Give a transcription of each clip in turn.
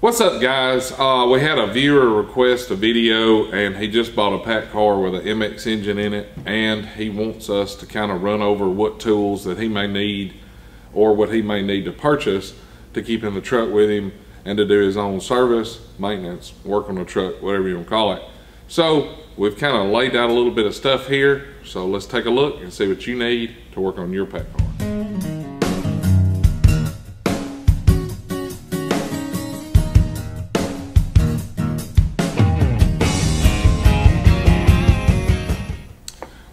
What's up, guys? We had a viewer request a video, and he just bought a Paccar with an MX engine in it, and he wants us to kind of run over what tools that he may need or what he may need to purchase to keep in the truck with him and to do his own service, maintenance, work on the truck, whatever you want to call it. So we've kind of laid out a little bit of stuff here, so let's take a look and see what you need to work on your Paccar.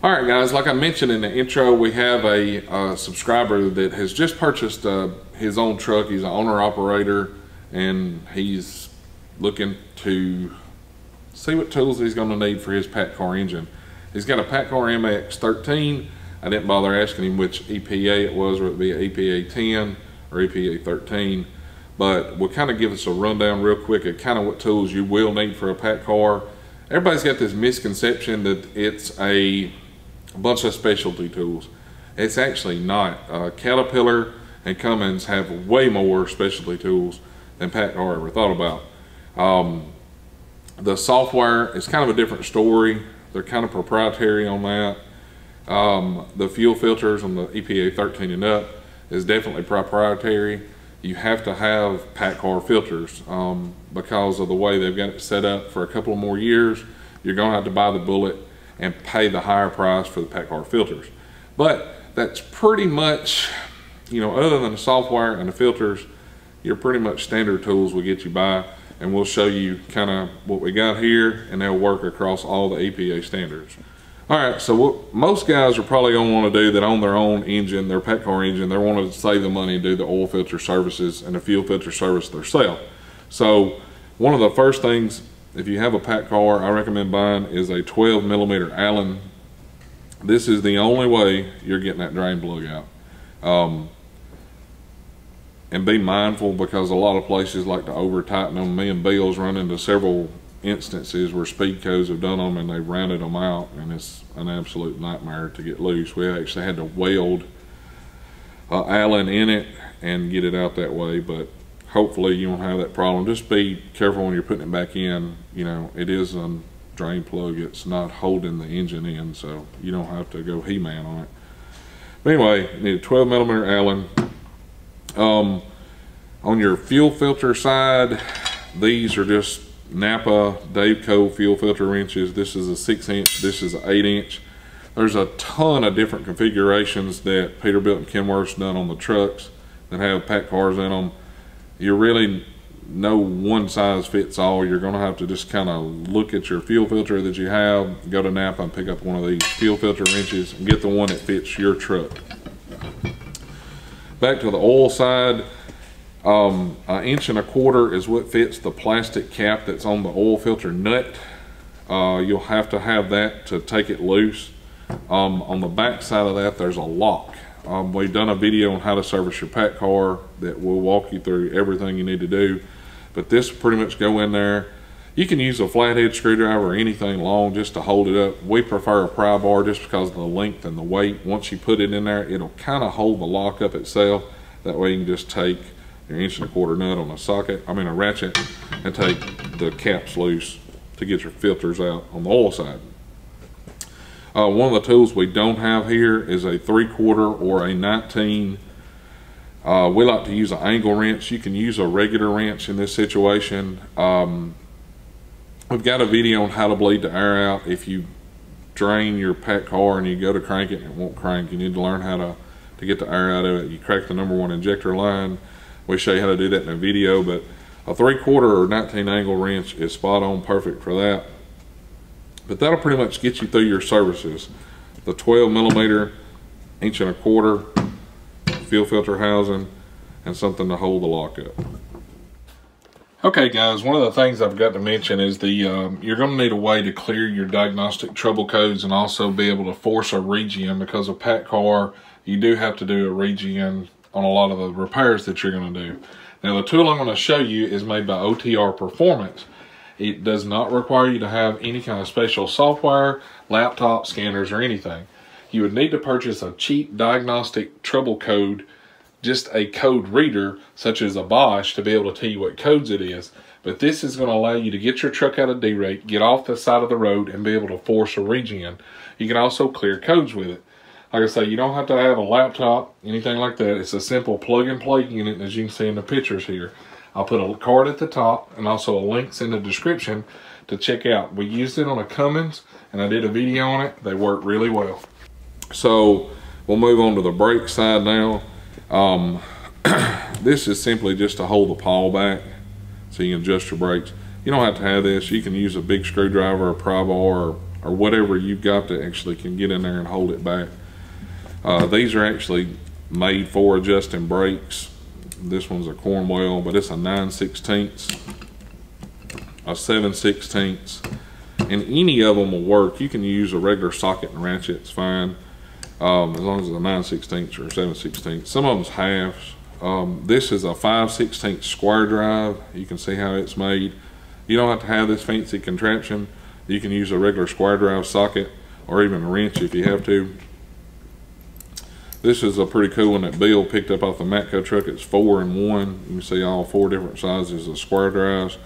Alright guys, like I mentioned in the intro, we have a subscriber that has just purchased his own truck. He's an owner-operator, and he's looking to see what tools he's going to need for his Paccar engine. He's got a Paccar MX13. I didn't bother asking him which EPA it was, whether it be EPA 10 or EPA 13, but we'll kind of give us a rundown real quick of kind of what tools you will need for a Paccar. Everybody's got this misconception that it's a bunch of specialty tools. It's actually not. Caterpillar and Cummins have way more specialty tools than Paccar ever thought about. The software is kind of a different story. They're kind of proprietary on that. The fuel filters on the EPA 13 and up is definitely proprietary. You have to have Paccar filters because of the way they've got it set up. For a couple of more years, you're going to have to buy the bullet and pay the higher price for the Paccar filters. But that's pretty much, you know, other than the software and the filters, you're pretty much standard tools will get you by, and we'll show you kind of what we got here, and they'll work across all the EPA standards. All right, so what most guys are probably gonna wanna do that on their own engine, their Paccar engine, they're wanting to save the money and do the oil filter services and the fuel filter service themselves. So one of the first things, if you have a Paccar, I recommend buying is a 12mm Allen. This is the only way you're getting that drain plug out. And be mindful, because a lot of places like to over tighten them. Me and Bill's run into several instances where speed codes have done them and they've rounded them out, and it's an absolute nightmare to get loose. We actually had to weld Allen in it and get it out that way, but hopefully you won't have that problem. Just be careful when you're putting it back in. You know, it is a drain plug. It's not holding the engine in, so you don't have to go He-Man on it. But anyway, you need a 12mm Allen. On your fuel filter side, these are just Napa Daveco fuel filter wrenches. This is a 6-inch, this is an 8-inch. There's a ton of different configurations that Peterbilt and Kenworth's done on the trucks that have Paccars in them. You really no one size fits all. You're going to have to just kind of look at your fuel filter that you have, go to Napa and pick up one of these fuel filter wrenches and get the one that fits your truck. Back to the oil side, an 1.25 inches is what fits the plastic cap that's on the oil filter nut. You'll have to have that to take it loose. On the back side of that, there's a lock. We've done a video on how to service your Paccar that will walk you through everything you need to do, but this will pretty much go in there. You can use a flathead screwdriver or anything long just to hold it up. We prefer a pry bar just because of the length and the weight. Once you put it in there, it'll kind of hold the lock up itself. That way you can just take your 1.25 inch nut on a ratchet, and take the caps loose to get your filters out on the oil side. One of the tools we don't have here is a 3/4 or a 19. We like to use an angle wrench. You can use a regular wrench in this situation. We've got a video on how to bleed the air out. If you drain your Paccar and you go to crank it and it won't crank, you need to learn how to get the air out of it. You crack the #1 injector line. We show you how to do that in a video, but a 3/4 or 19 angle wrench is spot on, perfect for that. But that'll pretty much get you through your services. The 12mm, 1.25 inch fuel filter housing, and something to hold the lock up. Okay guys, one of the things I've got to mention is you're going to need a way to clear your diagnostic trouble codes and also be able to force a regen, because of Paccar, you do have to do a regen on a lot of the repairs that you're going to do. Now the tool I'm going to show you is made by OTR Performance. It does not require you to have any kind of special software, laptop, scanners, or anything. You would need to purchase a cheap diagnostic trouble code just a code reader such as a Bosch to be able to tell you what codes it is. But this is going to allow you to get your truck out of derate, get off the side of the road, and be able to force a regen. You can also clear codes with it. Like I say, you don't have to have a laptop, anything like that. It's a simple plug and play unit, as you can see in the pictures here. I'll put a card at the top and also a links in the description to check out. We used it on a Cummins and I did a video on it. They work really well. So we'll move on to the brake side now. This is simply just to hold the pawl back so you can adjust your brakes. You don't have to have this. You can use a big screwdriver, a pry bar, or whatever you've got that actually can get in there and hold it back. These are actually made for adjusting brakes. This one's a Cornwell, but it's a 9/16, a 7/16, and any of them will work. You can use a regular socket and ratchet, it's fine, as long as it's a 9/16 or 7/16. Some of them's halves. This is a 5/16 square drive. You can see how it's made. You don't have to have this fancy contraption. You can use a regular square drive socket or even a wrench if you have to. This is a pretty cool one that Bill picked up off the Matco truck. It's 4-in-1. You can see all 4 different sizes of square drives.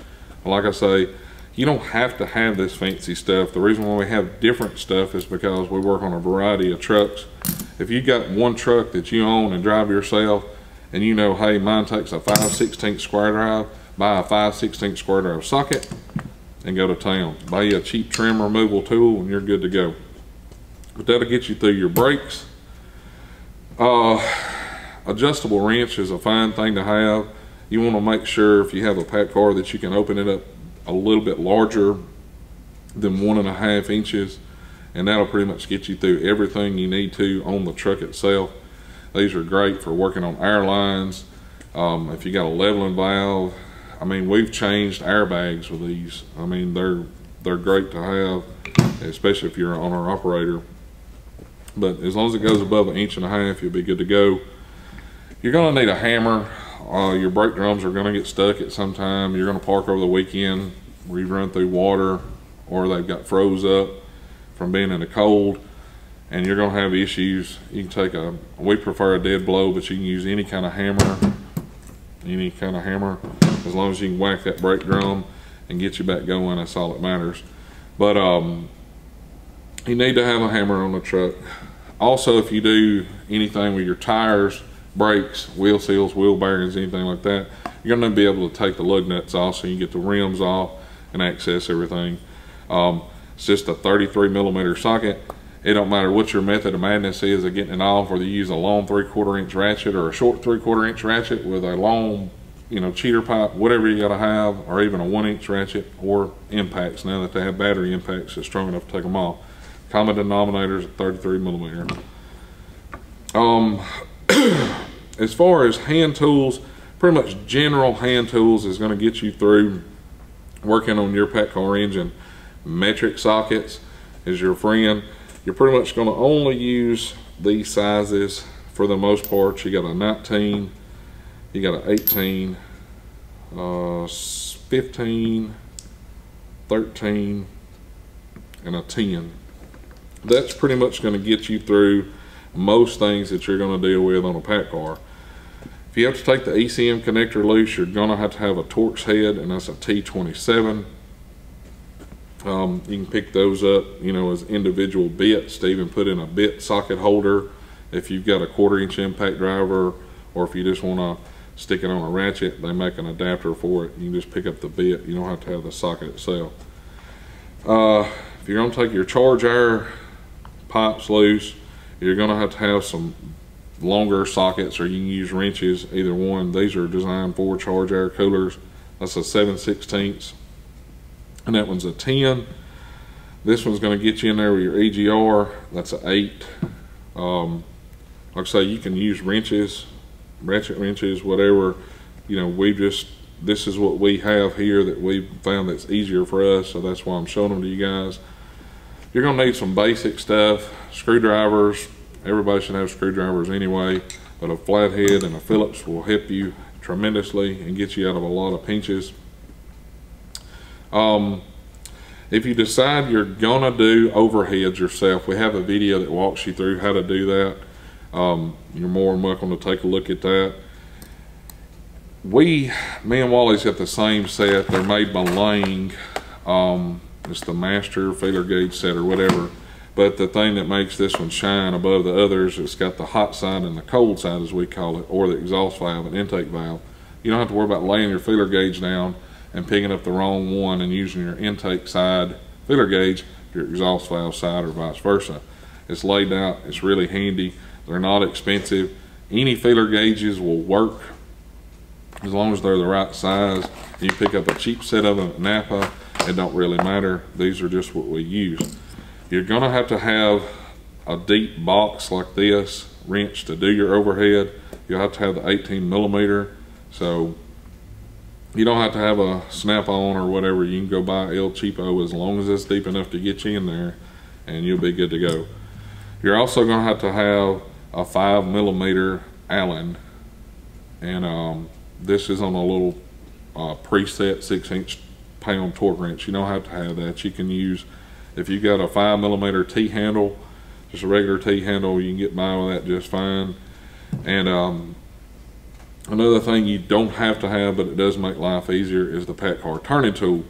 Like I say, you don't have to have this fancy stuff. The reason why we have different stuff is because we work on a variety of trucks. If you got one truck that you own and drive yourself, and you know, hey, mine takes a 5/16 square drive, buy a 5/16 square drive socket and go to town. Buy you a cheap trim removal tool and you're good to go. But that'll get you through your brakes. Adjustable wrench is a fine thing to have. You want to make sure if you have a Paccar that you can open it up a little bit larger than 1.5 inches, and that'll pretty much get you through everything you need to on the truck itself. These are great for working on air lines. If you got a leveling valve, I mean, we've changed airbags with these. I mean, they're great to have, especially if you're an owner operator. But as long as it goes above 1.5 inches, you'll be good to go. You're gonna need a hammer. Your brake drums are gonna get stuck at some time. You're gonna park over the weekend where you run through water or they've got froze up from being in the cold, and you're gonna have issues. You can take we prefer a dead blow, but you can use any kind of hammer, as long as you can whack that brake drum and get you back going. That's all that matters. But you need to have a hammer on the truck. Also, if you do anything with your tires, brakes, wheel seals, wheel bearings, anything like that, you're going to be able to take the lug nuts off so you can get the rims off and access everything. It's just a 33mm socket. It don't matter what your method of madness is of getting it off, whether you use a long 3/4 inch ratchet or a short 3/4 inch ratchet with a long, cheater pipe, whatever you got to have, or even a 1-inch ratchet or impacts. Now that they have battery impacts, it's strong enough to take them off. Common denominator is 33mm. As far as hand tools, pretty much general hand tools is going to get you through working on your Paccar engine. Metric sockets is your friend. You're pretty much going to only use these sizes for the most part. You got a 19, you got an 18, 15, 13, and a 10. That's pretty much going to get you through most things that you're going to deal with on a Paccar. If you have to take the ECM connector loose, you're going to have a Torx head, and that's a T27. You can pick those up, as individual bits to even put in a bit socket holder if you've got a 1/4 inch impact driver, or if you just want to stick it on a ratchet, they make an adapter for it. You can just pick up the bit. You don't have to have the socket itself. If you're going to take your charge air pipes loose, you're going to have some longer sockets, or you can use wrenches, either one. These are designed for charge air coolers. That's a 7/16, and that one's a 10. This one's going to get you in there with your EGR. That's an 8. Like I say, you can use wrenches, ratchet wrenches, whatever. This is what we have here that we found that's easier for us, so that's why I'm showing them to you guys. You're going to need some basic stuff. Screwdrivers. Everybody should have screwdrivers anyway, but a flathead and a Phillips will help you tremendously and get you out of a lot of pinches. If you decide you're gonna do overheads yourself, we have a video that walks you through how to do that. you're more than welcome to take a look at that. Me and Wally's got the same set. They're made by Lang. It's the master feeler gauge set or whatever. But the thing that makes this one shine above the others, it's got the hot side and the cold side, as we call it, or the exhaust valve and intake valve. You don't have to worry about laying your feeler gauge down and picking up the wrong one and using your intake side feeler gauge, your exhaust valve side, or vice versa. It's laid out, it's really handy. They're not expensive. Any feeler gauges will work as long as they're the right size. You pick up a cheap set of them at Napa, it don't really matter. These are just what we use. You're gonna have to have a deep box like this wrench to do your overhead. You'll have to have the 18mm, so you don't have to have a snap-on or whatever. You can go buy El Cheapo as long as it's deep enough to get you in there, and you'll be good to go. You're also gonna have to have a 5mm Allen, and this is on a little preset 6-inch pound torque wrench. You don't have to have that. You can use, if you got a 5mm T-handle, just a regular T-handle, you can get by with that just fine. And another thing you don't have to have, but it does make life easier, is the Paccar turning tool.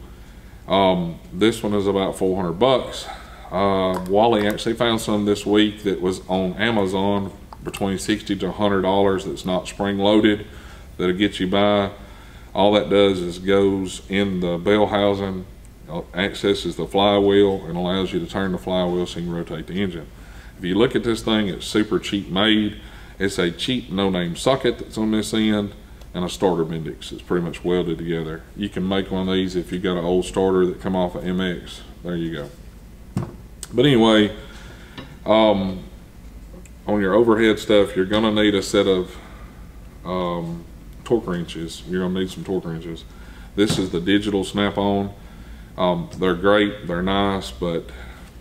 This one is about 400 bucks. Wally actually found some this week that was on Amazon between $60 to $100 that's not spring loaded, that'll get you by. All that does is goes in the bell housing, accesses the flywheel, and allows you to turn the flywheel so you can rotate the engine. If you look at this thing, it's super cheap made. It's a cheap no-name socket that's on this end and a starter bendix. It's pretty much welded together. You can make one of these if you got an old starter that come off of MX. There you go. But anyway, on your overhead stuff, you're gonna need a set of torque wrenches. You're gonna need some torque wrenches. This is the digital snap-on. They're great, they're nice, but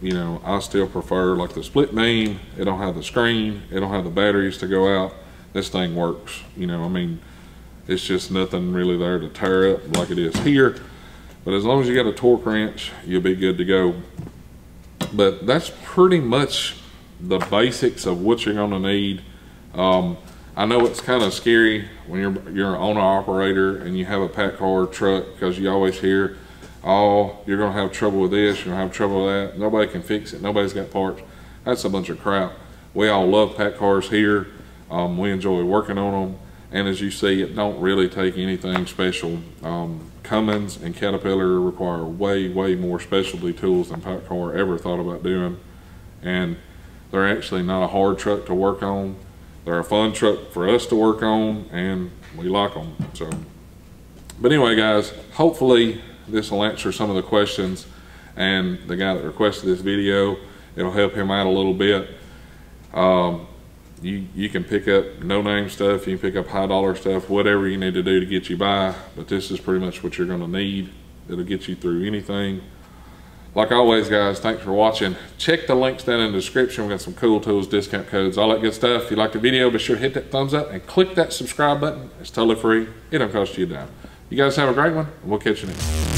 you know, I still prefer like the split beam. It don't have the screen, it don't have the batteries to go out. This thing works, you know, I mean, it's just nothing really there to tear up like it is here. But as long as you got a torque wrench, you'll be good to go. But that's pretty much the basics of what you're gonna need. I know it's kind of scary when you're an owner-operator and you have a Paccar truck, because you always hear, oh, you're gonna have trouble with this, you're gonna have trouble with that, nobody can fix it, nobody's got parts. That's a bunch of crap. We all love Paccars here. We enjoy working on them, and as you see, it don't really take anything special. Cummins and Caterpillar require way more specialty tools than Paccar ever thought about doing, and they're actually not a hard truck to work on. They're a fun truck for us to work on, and we like them. So, but anyway, guys, hopefully this will answer some of the questions, and the guy that requested this video, it'll help him out a little bit. You can pick up no-name stuff, you can pick up high-dollar stuff, whatever you need to do to get you by, but this is pretty much what you're gonna need. It'll get you through anything. Like always, guys, thanks for watching. Check the links down in the description. We got some cool tools, discount codes, all that good stuff. If you liked the video, be sure to hit that thumbs up and click that subscribe button. It's totally free. It don't cost you a dime. You guys have a great one, and we'll catch you next time.